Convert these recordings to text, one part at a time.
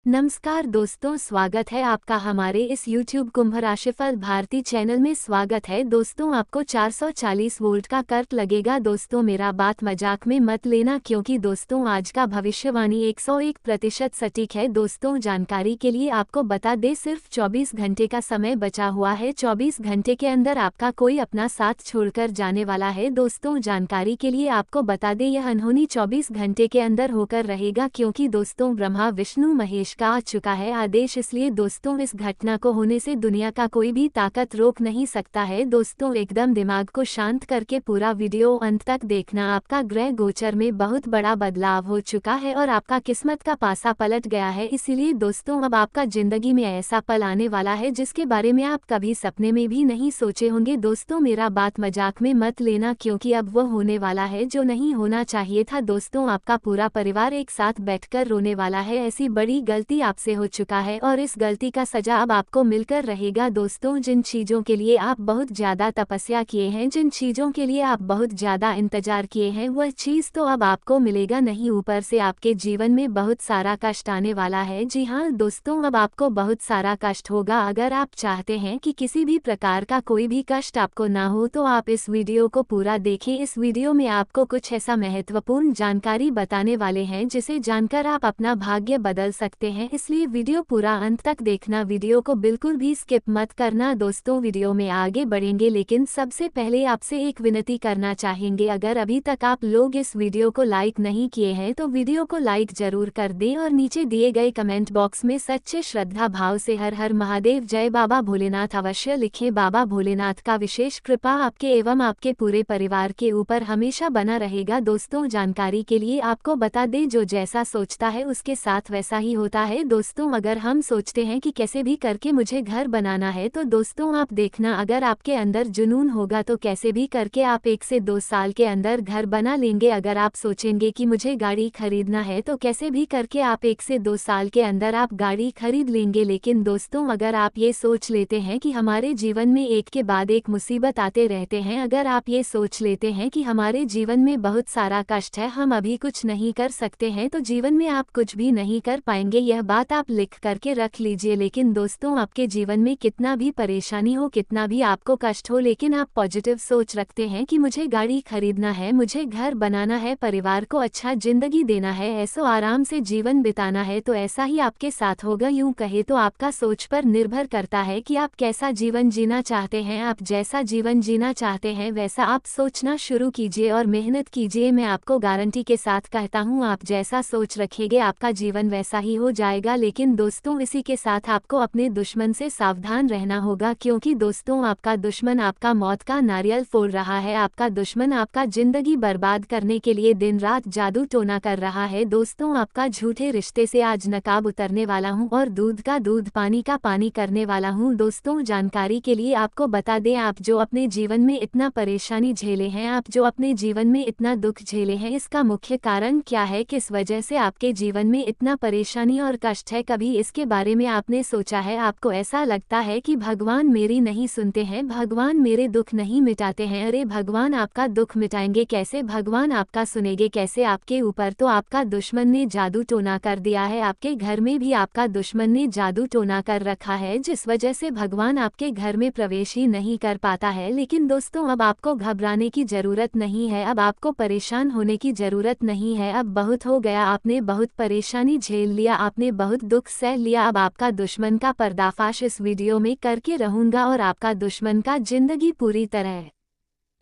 नमस्कार दोस्तों, स्वागत है आपका हमारे इस YouTube कुंभ राशिफल भारती चैनल में। स्वागत है दोस्तों, आपको 440 वोल्ट का कर्क लगेगा। दोस्तों मेरा बात मजाक में मत लेना, क्योंकि दोस्तों आज का भविष्यवाणी 101% सटीक है। दोस्तों जानकारी के लिए आपको बता दे, सिर्फ 24 घंटे का समय बचा हुआ है। 24 घंटे के अंदर आपका कोई अपना साथ छोड़कर जाने वाला है। दोस्तों जानकारी के लिए आपको बता दे, यह अनहोनी 24 घंटे के अंदर होकर रहेगा, क्योंकि दोस्तों ब्रह्मा विष्णु महेश का आ चुका है आदेश। इसलिए दोस्तों इस घटना को होने से दुनिया का कोई भी ताकत रोक नहीं सकता है। दोस्तों एकदम दिमाग को शांत करके पूरा वीडियो अंत तक देखना। आपका ग्रह गोचर में बहुत बड़ा बदलाव हो चुका है और आपका किस्मत का पासा पलट गया है। इसीलिए दोस्तों अब आपका जिंदगी में ऐसा पल आने वाला है जिसके बारे में आप कभी सपने में भी नहीं सोचे होंगे। दोस्तों मेरा बात मजाक में मत लेना, क्योंकि अब वो होने वाला है जो नहीं होना चाहिए था। दोस्तों आपका पूरा परिवार एक साथ बैठकर रोने वाला है। ऐसी बड़ी गलती आपसे हो चुका है और इस गलती का सजा अब आपको मिलकर रहेगा। दोस्तों जिन चीजों के लिए आप बहुत ज्यादा तपस्या किए हैं, जिन चीजों के लिए आप बहुत ज्यादा इंतजार किए हैं, वह चीज तो अब आपको मिलेगा नहीं, ऊपर से आपके जीवन में बहुत सारा कष्ट आने वाला है। जी हाँ दोस्तों, अब आपको बहुत सारा कष्ट होगा। अगर आप चाहते हैं कि किसी भी प्रकार का कोई भी कष्ट आपको ना हो, तो आप इस वीडियो को पूरा देखें। इस वीडियो में आपको कुछ ऐसा महत्वपूर्ण जानकारी बताने वाले हैं जिसे जानकर आप अपना भाग्य बदल सकते हैं। इसलिए वीडियो पूरा अंत तक देखना, वीडियो को बिल्कुल भी स्किप मत करना। दोस्तों वीडियो में आगे बढ़ेंगे, लेकिन सबसे पहले आपसे एक विनती करना चाहेंगे। अगर अभी तक आप लोग इस वीडियो को लाइक नहीं किए हैं तो वीडियो को लाइक जरूर कर दें और नीचे दिए गए कमेंट बॉक्स में सच्चे श्रद्धा भाव से हर हर महादेव, जय बाबा भोलेनाथ अवश्य लिखें। बाबा भोलेनाथ का विशेष कृपा आपके एवं आपके पूरे परिवार के ऊपर हमेशा बना रहेगा। दोस्तों जानकारी के लिए आपको बता दें, जो जैसा सोचता है उसके साथ वैसा ही होता है। दोस्तों अगर हम सोचते हैं कि कैसे भी करके मुझे घर बनाना है, तो दोस्तों आप देखना, अगर आपके अंदर जुनून होगा तो कैसे भी करके आप 1 से 2 साल के अंदर घर बना लेंगे। अगर आप सोचेंगे कि मुझे गाड़ी खरीदना है, तो कैसे भी करके आप 1 से 2 साल के अंदर आप गाड़ी खरीद लेंगे। लेकिन दोस्तों अगर आप ये सोच लेते हैं कि हमारे जीवन में एक के बाद एक मुसीबत आते रहते हैं, अगर आप ये सोच लेते हैं कि हमारे जीवन में बहुत सारा कष्ट है, हम अभी कुछ नहीं कर सकते हैं, तो जीवन में आप कुछ भी नहीं कर पाएंगे। यह बात आप लिख करके रख लीजिए। लेकिन दोस्तों आपके जीवन में कितना भी परेशानी हो, कितना भी आपको कष्ट हो, लेकिन आप पॉजिटिव सोच रखते हैं कि मुझे गाड़ी खरीदना है, मुझे घर बनाना है, परिवार को अच्छा जिंदगी देना है, ऐसो आराम से जीवन बिताना है, तो ऐसा ही आपके साथ होगा। यूं कहे तो आपका सोच पर निर्भर करता है कि आप कैसा जीवन जीना चाहते हैं। आप जैसा जीवन जीना चाहते हैं वैसा आप सोचना शुरू कीजिए और मेहनत कीजिए। मैं आपको गारंटी के साथ कहता हूँ, आप जैसा सोच रखेंगे आपका जीवन वैसा ही हो जाएगा। लेकिन दोस्तों इसी के साथ आपको अपने दुश्मन से सावधान रहना होगा, क्योंकि दोस्तों आपका दुश्मन आपका मौत का नारियल फोड़ रहा है। आपका दुश्मन आपका जिंदगी बर्बाद करने के लिए दिन रात जादू टोना कर रहा है। दोस्तों आपका झूठे रिश्ते से आज नकाब उतरने वाला हूं और दूध का दूध, पानी का पानी करने वाला हूं। दोस्तों जानकारी के लिए आपको बता दें, आप जो अपने जीवन में इतना परेशानी झेले हैं, आप जो अपने जीवन में इतना दुख झेले हैं, इसका मुख्य कारण क्या है, किस वजह से आपके जीवन में इतना परेशानी और कष्ट है, कभी इसके बारे में आपने सोचा है? आपको ऐसा लगता है कि भगवान मेरी नहीं सुनते हैं, भगवान मेरे दुख नहीं मिटाते हैं। अरे भगवान आपका दुख मिटाएंगे कैसे, भगवान आपका सुनेंगे कैसे? आपके ऊपर तो आपका दुश्मन ने जादू टोना कर दिया है, आपके घर में भी आपका दुश्मन ने जादू टोना कर रखा है, जिस वजह से भगवान आपके घर में प्रवेश ही नहीं कर पाता है। लेकिन दोस्तों अब आपको घबराने की जरूरत नहीं है, अब आपको परेशान होने की जरूरत नहीं है। अब बहुत हो गया, आपने बहुत परेशानी झेल लिया, आपने बहुत दुख सह लिया। अब आपका दुश्मन का पर्दाफाश इस वीडियो में करके रहूंगा और आपका दुश्मन का जिंदगी पूरी तरह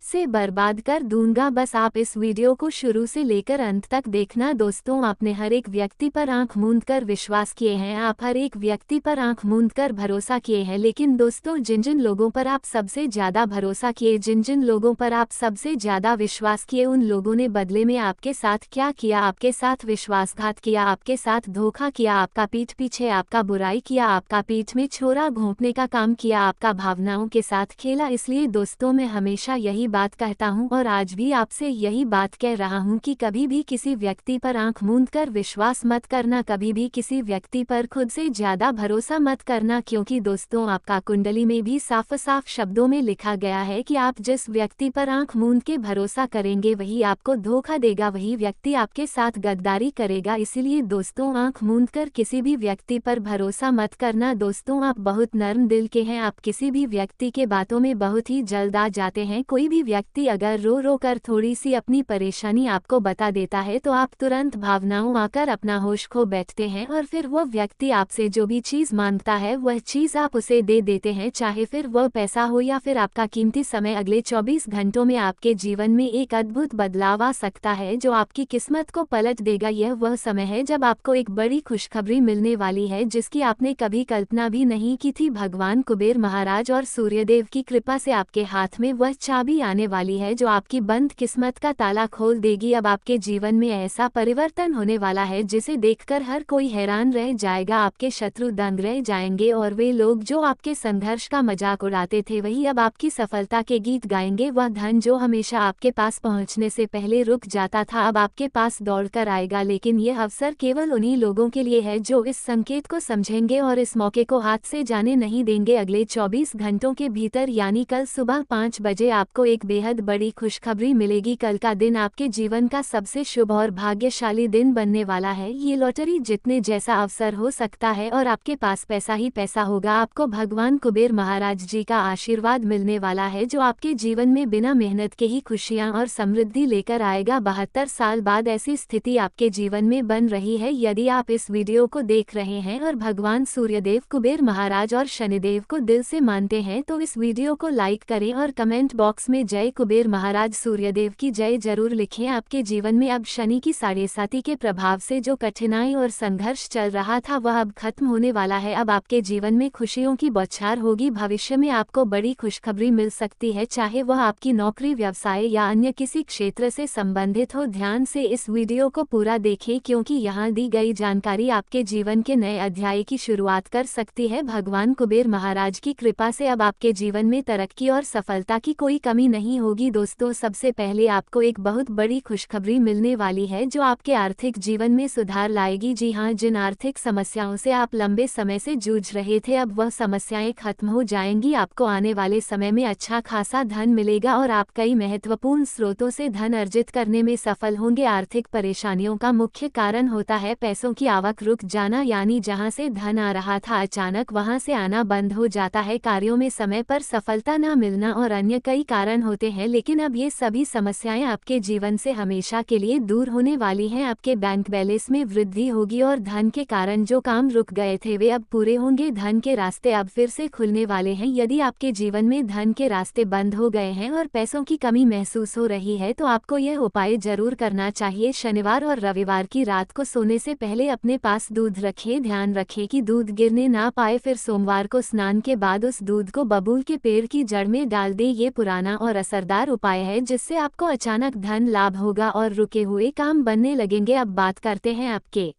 से बर्बाद कर दूंगा। बस आप इस वीडियो को शुरू से लेकर अंत तक देखना। दोस्तों आपने हर एक व्यक्ति पर आंख मूंद कर विश्वास किए हैं, आप हर एक व्यक्ति पर आंख मूंद कर भरोसा किए हैं। लेकिन दोस्तों जिन जिन लोगों पर आप सबसे ज्यादा भरोसा किए, जिन जिन लोगों पर आप सबसे ज्यादा विश्वास किए, उन लोगों ने बदले में आपके साथ क्या किया? आपके साथ विश्वासघात किया, आपके साथ धोखा किया, आपका पीठ पीछे आपका बुराई किया, आपका पीठ में छोरा घोंपने का काम किया, आपका भावनाओं के साथ खेला। इसलिए दोस्तों मैं हमेशा यही बात कहता हूँ और आज भी आपसे यही बात कह रहा हूँ कि कभी भी किसी व्यक्ति पर आंख मूंद कर विश्वास मत करना, कभी भी किसी व्यक्ति पर खुद से ज्यादा भरोसा मत करना, क्योंकि दोस्तों आपका कुंडली में भी साफ साफ शब्दों में लिखा गया है कि आप जिस व्यक्ति पर आंख मूंद के भरोसा करेंगे वही आपको धोखा देगा, वही व्यक्ति आपके साथ गद्दारी करेगा। इसीलिए दोस्तों आंख मूंद कर किसी भी व्यक्ति पर भरोसा मत करना। दोस्तों आप बहुत नर्म दिल के हैं, आप किसी भी व्यक्ति के बातों में बहुत ही जल्द आ जाते हैं। कोई भी व्यक्ति अगर रो रो कर थोड़ी सी अपनी परेशानी आपको बता देता है तो आप तुरंत भावनाओं आकर अपना होश खो बैठते हैं और फिर वह व्यक्ति आपसे जो भी चीज़ मांगता है वह चीज़ आप उसे दे देते हैं, चाहे फिर वह पैसा हो या फिर आपका कीमती समय। अगले 24 घंटों में आपके जीवन में एक अद्भुत बदलाव आ सकता है जो आपकी किस्मत को पलट देगा। यह वह समय है जब आपको एक बड़ी खुशखबरी मिलने वाली है जिसकी आपने कभी कल्पना भी नहीं की थी। भगवान कुबेर महाराज और सूर्यदेव की कृपा से आपके हाथ में वह चाबी आने वाली है जो आपकी बंद किस्मत का ताला खोल देगी। अब आपके जीवन में ऐसा परिवर्तन होने वाला है जिसे देखकर हर कोई हैरान रह जाएगा, आपके शत्रु दंग रह जाएंगे और वे लोग जो आपके संघर्ष का मजाक उड़ाते थे वही अब आपकी सफलता के गीत गाएंगे। वह धन जो हमेशा आपके पास पहुंचने से पहले रुक जाता था अब आपके पास दौड़कर आएगा, लेकिन यह अवसर केवल उन्हीं लोगों के लिए है जो इस संकेत को समझेंगे और इस मौके को हाथ से जाने नहीं देंगे। अगले 24 घंटों के भीतर यानी कल सुबह 5 बजे आपको एक बेहद बड़ी खुशखबरी मिलेगी। कल का दिन आपके जीवन का सबसे शुभ और भाग्यशाली दिन बनने वाला है। ये लॉटरी जीतने जैसा अवसर हो सकता है और आपके पास पैसा ही पैसा होगा। आपको भगवान कुबेर महाराज जी का आशीर्वाद मिलने वाला है जो आपके जीवन में बिना मेहनत के ही खुशियां और समृद्धि लेकर आएगा। 72 साल बाद ऐसी स्थिति आपके जीवन में बन रही है। यदि आप इस वीडियो को देख रहे हैं और भगवान सूर्यदेव, कुबेर महाराज और शनिदेव को दिल से मानते हैं तो इस वीडियो को लाइक करें और कमेंट बॉक्स में जय कुबेर महाराज सूर्यदेव की जय जरूर लिखें। आपके जीवन में अब शनि की 7.5 के प्रभाव से जो कठिनाई और संघर्ष चल रहा था वह अब खत्म होने वाला है। अब आपके जीवन में खुशियों की बौछार होगी। भविष्य में आपको बड़ी खुशखबरी मिल सकती है, चाहे वह आपकी नौकरी, व्यवसाय या अन्य किसी क्षेत्र से संबंधित हो। ध्यान से इस वीडियो को पूरा देखें क्योंकि यहाँ दी गई जानकारी आपके जीवन के नए अध्याय की शुरुआत कर सकती है। भगवान कुबेर महाराज की कृपा से अब आपके जीवन में तरक्की और सफलता की कोई कमी नहीं होगी। दोस्तों सबसे पहले आपको एक बहुत बड़ी खुशखबरी मिलने वाली है जो आपके आर्थिक जीवन में सुधार लाएगी। जी हाँ, जिन आर्थिक समस्याओं से आप लंबे समय से जूझ रहे थे अब वह समस्याएं खत्म हो जाएंगी। आपको आने वाले समय में अच्छा खासा धन मिलेगा और आप कई महत्वपूर्ण स्रोतों से धन अर्जित करने में सफल होंगे। आर्थिक परेशानियों का मुख्य कारण होता है पैसों की आवक रुक जाना, यानी जहां से धन आ रहा था अचानक वहां से आना बंद हो जाता है। कार्यों में समय पर सफलता न मिलना और अन्य कई कारण होते हैं, लेकिन अब ये सभी समस्याएं आपके जीवन से हमेशा के लिए दूर होने वाली हैं। आपके बैंक बैलेंस में वृद्धि होगी और धन के कारण जो काम रुक गए थे वे अब पूरे होंगे। धन के रास्ते अब फिर से खुलने वाले हैं। यदि आपके जीवन में धन के रास्ते बंद हो गए हैं और पैसों की कमी महसूस हो रही है तो आपको यह उपाय जरूर करना चाहिए। शनिवार और रविवार की रात को सोने से पहले अपने पास दूध रखें। ध्यान रखें कि दूध गिरने ना पाए। फिर सोमवार को स्नान के बाद उस दूध को बबूल के पेड़ की जड़ में डाल दें। ये पुराना और असरदार उपाय है जिससे आपको अचानक धन लाभ होगा और रुके हुए काम बनने लगेंगे। अब बात करते हैं आपके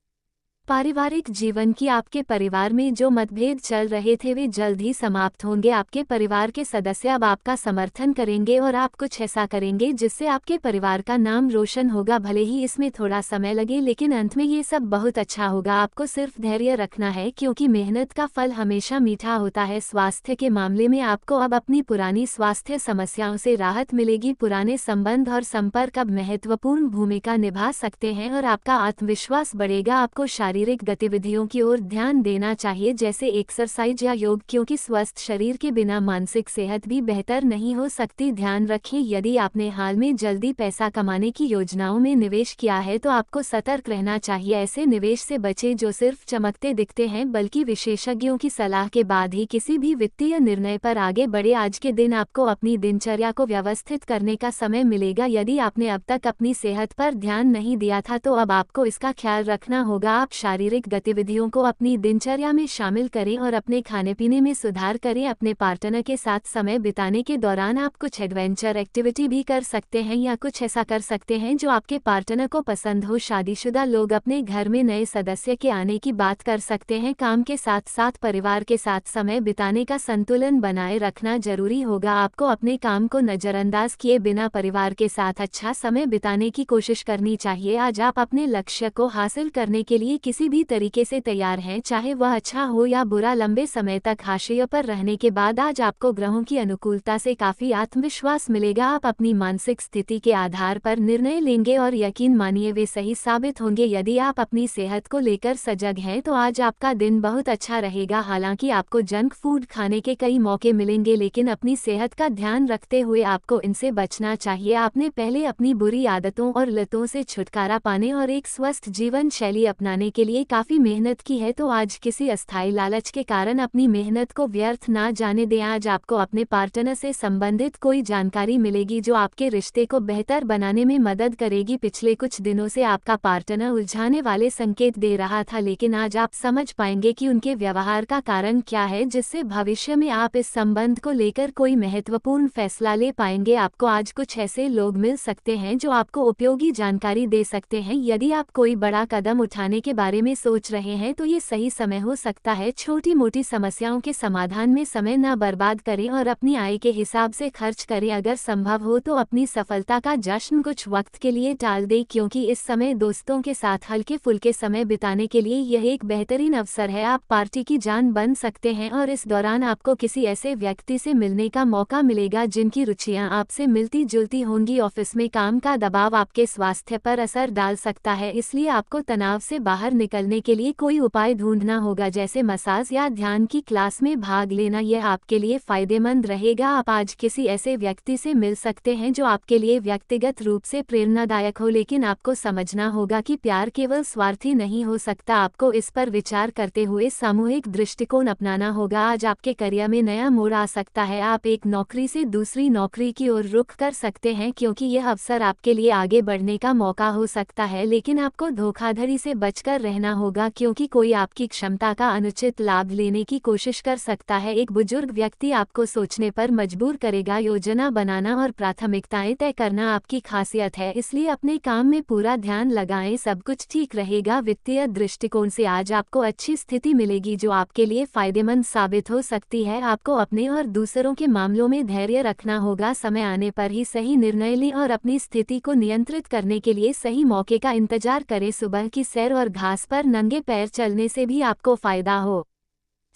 पारिवारिक जीवन की। आपके परिवार में जो मतभेद चल रहे थे वे जल्द ही समाप्त होंगे। आपके परिवार के सदस्य अब आपका समर्थन करेंगे और आप कुछ ऐसा करेंगे जिससे आपके परिवार का नाम रोशन होगा। भले ही इसमें थोड़ा समय लगे लेकिन अंत में ये सब बहुत अच्छा होगा। आपको सिर्फ धैर्य रखना है क्योंकि मेहनत का फल हमेशा मीठा होता है। स्वास्थ्य के मामले में आपको अब अपनी पुरानी स्वास्थ्य समस्याओं से राहत मिलेगी। पुराने संबंध और संपर्क अब महत्वपूर्ण भूमिका निभा सकते हैं और आपका आत्मविश्वास बढ़ेगा। आपको शारीरिक गतिविधियों की ओर ध्यान देना चाहिए जैसे एक्सरसाइज या योग, क्योंकि स्वस्थ शरीर के बिना मानसिक सेहत भी बेहतर नहीं हो सकती। ध्यान रखें यदि आपने हाल में जल्दी पैसा कमाने की योजनाओं में निवेश किया है तो आपको सतर्क रहना चाहिए। ऐसे निवेश से बचें जो सिर्फ चमकते दिखते हैं, बल्कि विशेषज्ञों की सलाह के बाद ही किसी भी वित्तीय निर्णय पर आगे बढ़े। आज के दिन आपको अपनी दिनचर्या को व्यवस्थित करने का समय मिलेगा। यदि आपने अब तक अपनी सेहत पर ध्यान नहीं दिया था तो अब आपको इसका ख्याल रखना होगा। आप शारीरिक गतिविधियों को अपनी दिनचर्या में शामिल करें और अपने खाने पीने में सुधार करें। अपने पार्टनर के साथ समय बिताने के दौरान आप कुछ एडवेंचर एक्टिविटी भी कर सकते हैं या कुछ ऐसा कर सकते हैं जो आपके पार्टनर को पसंद हो। शादीशुदा लोग अपने घर में नए सदस्य के आने की बात कर सकते हैं। काम के साथ साथ परिवार के साथ समय बिताने का संतुलन बनाए रखना जरूरी होगा। आपको अपने काम को नजरअंदाज किए बिना परिवार के साथ अच्छा समय बिताने की कोशिश करनी चाहिए। आज आप अपने लक्ष्य को हासिल करने के लिए किसी भी तरीके से तैयार हैं, चाहे वह अच्छा हो या बुरा। लंबे समय तक हाशिए पर रहने के बाद आज आपको ग्रहों की अनुकूलता से काफी आत्मविश्वास मिलेगा। आप अपनी मानसिक स्थिति के आधार पर निर्णय लेंगे और यकीन मानिए वे सही साबित होंगे। यदि आप अपनी सेहत को लेकर सजग हैं तो आज आपका दिन बहुत अच्छा रहेगा। हालांकि आपको जंक फूड खाने के कई मौके मिलेंगे, लेकिन अपनी सेहत का ध्यान रखते हुए आपको इनसे बचना चाहिए। आपने पहले अपनी बुरी आदतों और लतों से छुटकारा पाने और एक स्वस्थ जीवन शैली अपनाने के लिए काफी मेहनत की है, तो आज किसी अस्थायी लालच के कारण अपनी मेहनत को व्यर्थ ना जाने दें। आज आपको अपने पार्टनर से संबंधित कोई जानकारी मिलेगी जो आपके रिश्ते को बेहतर बनाने में मदद करेगी। पिछले कुछ दिनों से आपका पार्टनर उलझाने वाले संकेत दे रहा था, लेकिन आज आप समझ पाएंगे कि उनके व्यवहार का कारण क्या है, जिससे भविष्य में आप इस संबंध को लेकर कोई महत्वपूर्ण फैसला ले पाएंगे। आपको आज कुछ ऐसे लोग मिल सकते हैं जो आपको उपयोगी जानकारी दे सकते हैं। यदि आप कोई बड़ा कदम उठाने के बारे में सोच रहे हैं तो ये सही समय हो सकता है। छोटी मोटी समस्याओं के समाधान में समय न बर्बाद करें और अपनी आय के हिसाब से खर्च करें। अगर संभव हो तो अपनी सफलता का जश्न कुछ वक्त के लिए टाल दें, क्योंकि इस समय दोस्तों के साथ हल्के फुल्के समय बिताने के लिए यह एक बेहतरीन अवसर है। आप पार्टी की जान बन सकते हैं और इस दौरान आपको किसी ऐसे व्यक्ति से मिलने का मौका मिलेगा जिनकी रुचियां आपसे मिलती जुलती होंगी। ऑफिस में काम का दबाव आपके स्वास्थ्य पर असर डाल सकता है, इसलिए आपको तनाव से बाहर निकलने के लिए कोई उपाय ढूंढना होगा, जैसे मसाज या ध्यान की क्लास में भाग लेना। यह आपके लिए फायदेमंद रहेगा। आप आज किसी ऐसे व्यक्ति से मिल सकते हैं जो आपके लिए व्यक्तिगत रूप से प्रेरणादायक हो, लेकिन आपको समझना होगा कि प्यार केवल स्वार्थी नहीं हो सकता। आपको इस पर विचार करते हुए सामूहिक दृष्टिकोण अपनाना होगा। आज आपके करियर में नया मोड़ आ सकता है। आप एक नौकरी से दूसरी नौकरी की ओर रुख कर सकते हैं, क्योंकि यह अवसर आपके लिए आगे बढ़ने का मौका हो सकता है, लेकिन आपको धोखाधड़ी से बचकर रहना होगा, क्योंकि कोई आपकी क्षमता का अनुचित लाभ लेने की कोशिश कर सकता है। एक बुजुर्ग व्यक्ति आपको सोचने पर मजबूर करेगा। योजना बनाना और प्राथमिकताएं तय करना आपकी खासियत है, इसलिए अपने काम में पूरा ध्यान लगाएं, सब कुछ ठीक रहेगा। वित्तीय दृष्टिकोण से आज आपको अच्छी स्थिति मिलेगी जो आपके लिए फायदेमंद साबित हो सकती है। आपको अपने और दूसरों के मामलों में धैर्य रखना होगा। समय आने पर ही सही निर्णय लें और अपनी स्थिति को नियंत्रित करने के लिए सही मौके का इंतजार करें। सुबह की सैर और घास पर नंगे पैर चलने से भी आपको फायदा हो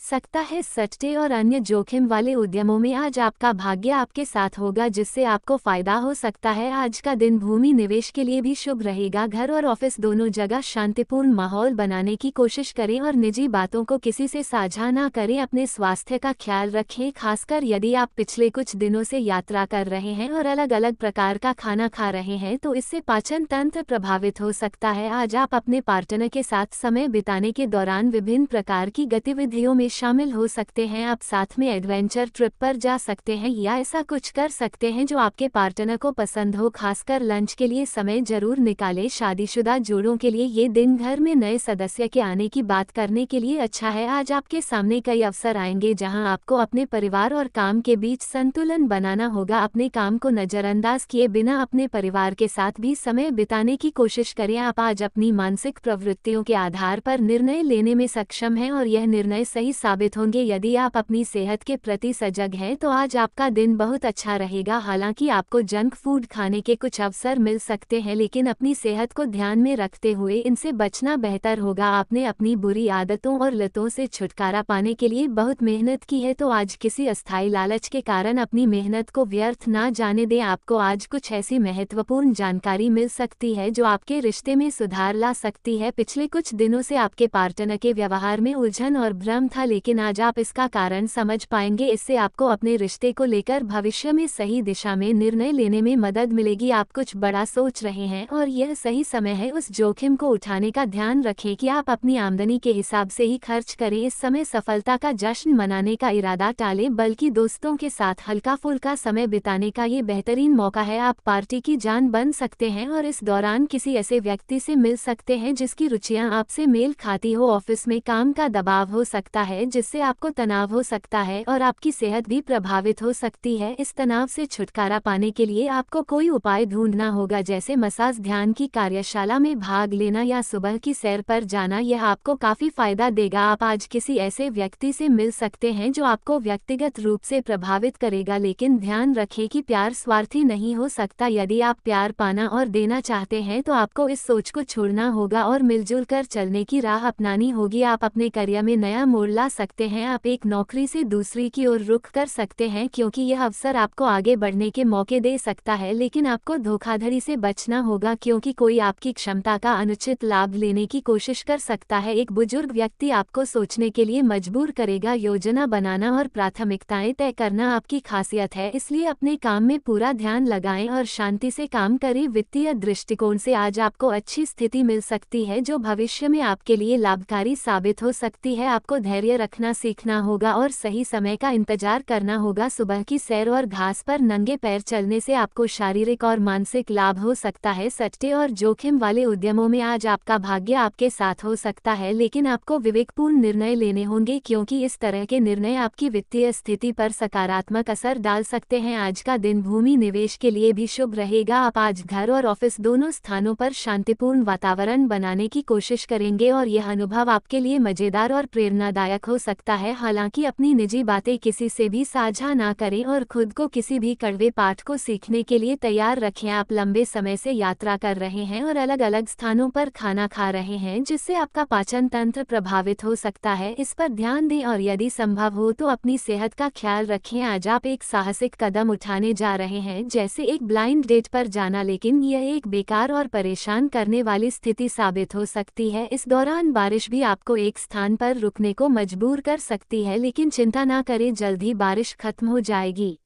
सकता है। सट्टे और अन्य जोखिम वाले उद्यमों में आज आपका भाग्य आपके साथ होगा, जिससे आपको फायदा हो सकता है। आज का दिन भूमि निवेश के लिए भी शुभ रहेगा। घर और ऑफिस दोनों जगह शांतिपूर्ण माहौल बनाने की कोशिश करें और निजी बातों को किसी से साझा न करें। अपने स्वास्थ्य का ख्याल रखें, खासकर यदि आप पिछले कुछ दिनों से यात्रा कर रहे हैं और अलग अलग प्रकार का खाना खा रहे हैं तो इससे पाचन तंत्र प्रभावित हो सकता है। आज आप अपने पार्टनर के साथ समय बिताने के दौरान विभिन्न प्रकार की गतिविधियों में शामिल हो सकते हैं। आप साथ में एडवेंचर ट्रिप पर जा सकते हैं या ऐसा कुछ कर सकते हैं जो आपके पार्टनर को पसंद हो। खासकर लंच के लिए समय जरूर निकालें। शादीशुदा जोड़ों के लिए ये दिन घर में नए सदस्य के आने की बात करने के लिए अच्छा है। आज आपके सामने कई अवसर आएंगे जहां आपको अपने परिवार और काम के बीच संतुलन बनाना होगा। अपने काम को नजरअंदाज किए बिना अपने परिवार के साथ भी समय बिताने की कोशिश करें। आप आज अपनी मानसिक प्रवृत्तियों के आधार पर निर्णय लेने में सक्षम हैं और यह निर्णय सही साबित होंगे। यदि आप अपनी सेहत के प्रति सजग हैं तो आज आपका दिन बहुत अच्छा रहेगा। हालांकि आपको जंक फूड खाने के कुछ अवसर मिल सकते हैं, लेकिन अपनी सेहत को ध्यान में रखते हुए इनसे बचना बेहतर होगा। आपने अपनी बुरी आदतों और लतों से छुटकारा पाने के लिए बहुत मेहनत की है, तो आज किसी अस्थायी लालच के कारण अपनी मेहनत को व्यर्थ ना जाने दें। आपको आज कुछ ऐसी महत्वपूर्ण जानकारी मिल सकती है जो आपके रिश्ते में सुधार ला सकती है। पिछले कुछ दिनों से आपके पार्टनर के व्यवहार में उलझन और भ्रम था, लेकिन आज आप इसका कारण समझ पाएंगे। इससे आपको अपने रिश्ते को लेकर भविष्य में सही दिशा में निर्णय लेने में मदद मिलेगी। आप कुछ बड़ा सोच रहे हैं और यह सही समय है उस जोखिम को उठाने का। ध्यान रखें कि आप अपनी आमदनी के हिसाब से ही खर्च करें। इस समय सफलता का जश्न मनाने का इरादा टालें, बल्कि दोस्तों के साथ हल्का फुल्का समय बिताने का ये बेहतरीन मौका है। आप पार्टी की जान बन सकते हैं और इस दौरान किसी ऐसे व्यक्ति से मिल सकते हैं जिसकी रुचियां आपसे मेल खाती हो। ऑफिस में काम का दबाव हो सकता है जिससे आपको तनाव हो सकता है और आपकी सेहत भी प्रभावित हो सकती है। इस तनाव से छुटकारा पाने के लिए आपको कोई उपाय ढूंढना होगा, जैसे मसाज, ध्यान की कार्यशाला में भाग लेना या सुबह की सैर पर जाना। यह आपको काफी फायदा देगा। आप आज किसी ऐसे व्यक्ति से मिल सकते हैं जो आपको व्यक्तिगत रूप से प्रभावित करेगा, लेकिन ध्यान रखें कि प्यार स्वार्थी नहीं हो सकता। यदि आप प्यार पाना और देना चाहते हैं तो आपको इस सोच को छोड़ना होगा और मिलजुल कर चलने की राह अपनानी होगी। आप अपने करियर में नया मोड़ ला सकते हैं। आप एक नौकरी से दूसरी की ओर रुख कर सकते हैं क्योंकि यह अवसर आपको आगे बढ़ने के मौके दे सकता है, लेकिन आपको धोखाधड़ी से बचना होगा क्योंकि कोई आपकी क्षमता का अनुचित लाभ लेने की कोशिश कर सकता है। एक बुजुर्ग व्यक्ति आपको सोचने के लिए मजबूर करेगा। योजना बनाना और प्राथमिकताएं तय करना आपकी खासियत है, इसलिए अपने काम में पूरा ध्यान लगाएं और शांति से काम करें। वित्तीय दृष्टिकोण से आज आपको अच्छी स्थिति मिल सकती है जो भविष्य में आपके लिए लाभकारी साबित हो सकती है। आपको धैर्य रखना सीखना होगा और सही समय का इंतजार करना होगा। सुबह की सैर और घास पर नंगे पैर चलने से आपको शारीरिक और मानसिक लाभ हो सकता है। सट्टे और जोखिम वाले उद्यमों में आज आपका भाग्य आपके साथ हो सकता है, लेकिन आपको विवेकपूर्ण निर्णय लेने होंगे क्योंकि इस तरह के निर्णय आपकी वित्तीय स्थिति पर सकारात्मक असर डाल सकते हैं। आज का दिन भूमि निवेश के लिए भी शुभ रहेगा। आप आज घर और ऑफिस दोनों स्थानों पर शांतिपूर्ण वातावरण बनाने की कोशिश करेंगे और यह अनुभव आपके लिए मजेदार और प्रेरणादायक हो सकता है। हालांकि अपनी निजी बातें किसी से भी साझा ना करें और खुद को किसी भी कड़वे पाठ को सीखने के लिए तैयार रखें। आप लंबे समय से यात्रा कर रहे हैं और अलग अलग स्थानों पर खाना खा रहे हैं जिससे आपका पाचन तंत्र प्रभावित हो सकता है। इस पर ध्यान दें और यदि संभव हो तो अपनी सेहत का ख्याल रखें। आज आप एक साहसिक कदम उठाने जा रहे हैं, जैसे एक ब्लाइंड डेट पर जाना, लेकिन यह एक बेकार और परेशान करने वाली स्थिति साबित हो सकती है। इस दौरान बारिश भी आपको एक स्थान पर रुकने को मजबूर कर सकती है, लेकिन चिंता ना करें, जल्द ही बारिश खत्म हो जाएगी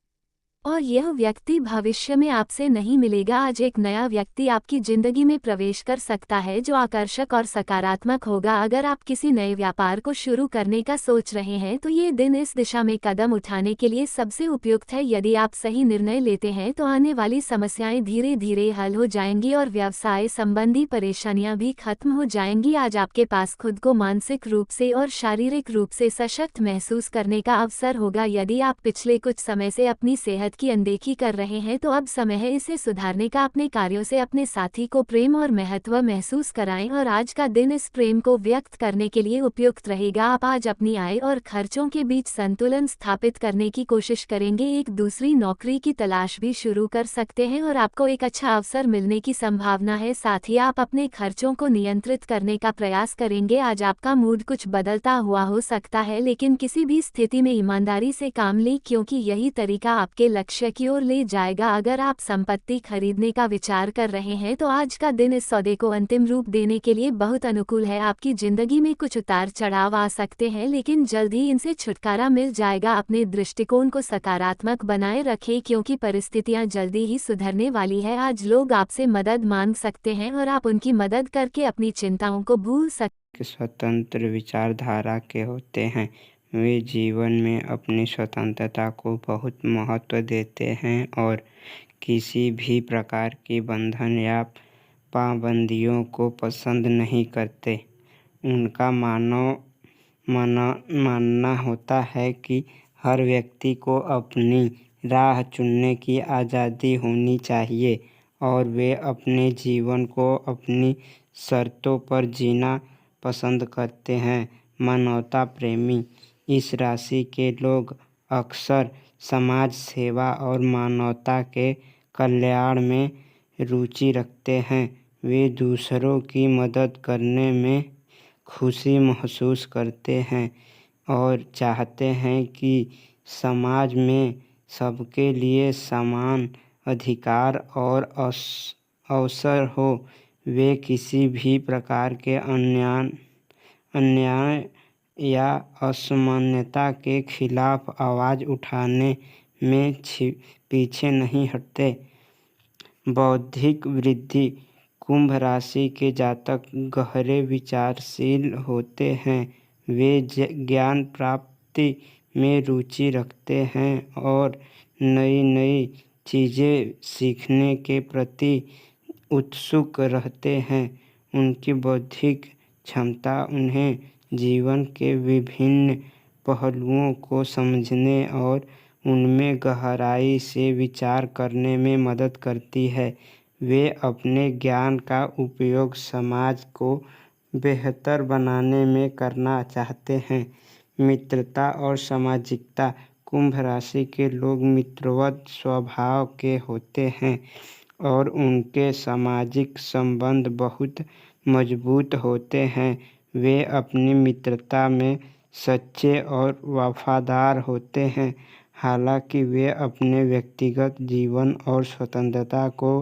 और यह व्यक्ति भविष्य में आपसे नहीं मिलेगा। आज एक नया व्यक्ति आपकी जिंदगी में प्रवेश कर सकता है जो आकर्षक और सकारात्मक होगा। अगर आप किसी नए व्यापार को शुरू करने का सोच रहे हैं तो ये दिन इस दिशा में कदम उठाने के लिए सबसे उपयुक्त है। यदि आप सही निर्णय लेते हैं तो आने वाली समस्याएं धीरे धीरे हल हो जाएंगी और व्यवसाय संबंधी परेशानियां भी खत्म हो जाएंगी। आज आपके पास खुद को मानसिक रूप से और शारीरिक रूप से सशक्त महसूस करने का अवसर होगा। यदि आप पिछले कुछ समय से अपनी सेहत की अनदेखी कर रहे हैं तो अब समय है इसे सुधारने का। अपने कार्यों से अपने साथी को प्रेम और महत्व महसूस कराएं और आज का दिन इस प्रेम को व्यक्त करने के लिए उपयुक्त रहेगा। आप आज अपनी आय और खर्चों के बीच संतुलन स्थापित करने की कोशिश करेंगे। एक दूसरी नौकरी की तलाश भी शुरू कर सकते हैं और आपको एक अच्छा अवसर मिलने की संभावना है। साथ ही आप अपने खर्चों को नियंत्रित करने का प्रयास करेंगे। आज आपका मूड कुछ बदलता हुआ हो सकता है, लेकिन किसी भी स्थिति में ईमानदारी से काम लें क्योंकि यही तरीका आपके लक्ष्य की ओर ले जाएगा। अगर आप संपत्ति खरीदने का विचार कर रहे हैं तो आज का दिन इस सौदे को अंतिम रूप देने के लिए बहुत अनुकूल है। आपकी जिंदगी में कुछ उतार चढ़ाव आ सकते हैं, लेकिन जल्द ही इनसे छुटकारा मिल जाएगा। अपने दृष्टिकोण को सकारात्मक बनाए रखें क्योंकि परिस्थितियां जल्दी ही सुधरने वाली है। आज लोग आपसे मदद मांग सकते हैं और आप उनकी मदद करके अपनी चिंताओं को भूल सकते। स्वतंत्र विचारधारा के होते हैं, वे जीवन में अपनी स्वतंत्रता को बहुत महत्व देते हैं और किसी भी प्रकार की बंधन या पाबंदियों को पसंद नहीं करते। उनका मानना होता है कि हर व्यक्ति को अपनी राह चुनने की आज़ादी होनी चाहिए और वे अपने जीवन को अपनी शर्तों पर जीना पसंद करते हैं। मानवता प्रेमी इस राशि के लोग अक्सर समाज सेवा और मानवता के कल्याण में रुचि रखते हैं। वे दूसरों की मदद करने में खुशी महसूस करते हैं और चाहते हैं कि समाज में सबके लिए समान अधिकार और अवसर हो। वे किसी भी प्रकार के अन्याय या असामान्यता के खिलाफ आवाज़ उठाने में पीछे नहीं हटते। बौद्धिक वृद्धि। कुंभ राशि के जातक गहरे विचारशील होते हैं। वे ज्ञान प्राप्ति में रुचि रखते हैं और नई नई चीज़ें सीखने के प्रति उत्सुक रहते हैं। उनकी बौद्धिक क्षमता उन्हें जीवन के विभिन्न पहलुओं को समझने और उनमें गहराई से विचार करने में मदद करती है। वे अपने ज्ञान का उपयोग समाज को बेहतर बनाने में करना चाहते हैं। मित्रता और सामाजिकता। कुंभ राशि के लोग मित्रवत स्वभाव के होते हैं और उनके सामाजिक संबंध बहुत मजबूत होते हैं। वे अपनी मित्रता में सच्चे और वफादार होते हैं। हालांकि वे अपने व्यक्तिगत जीवन और स्वतंत्रता को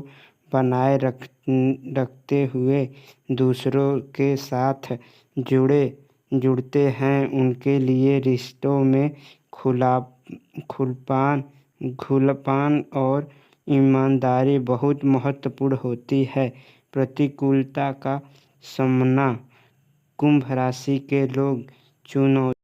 बनाए रखते हुए दूसरों के साथ जुड़ते हैं। उनके लिए रिश्तों में खुलापन और ईमानदारी बहुत महत्वपूर्ण होती है। प्रतिकूलता का सामना। कुंभ राशि के लोग चुनौती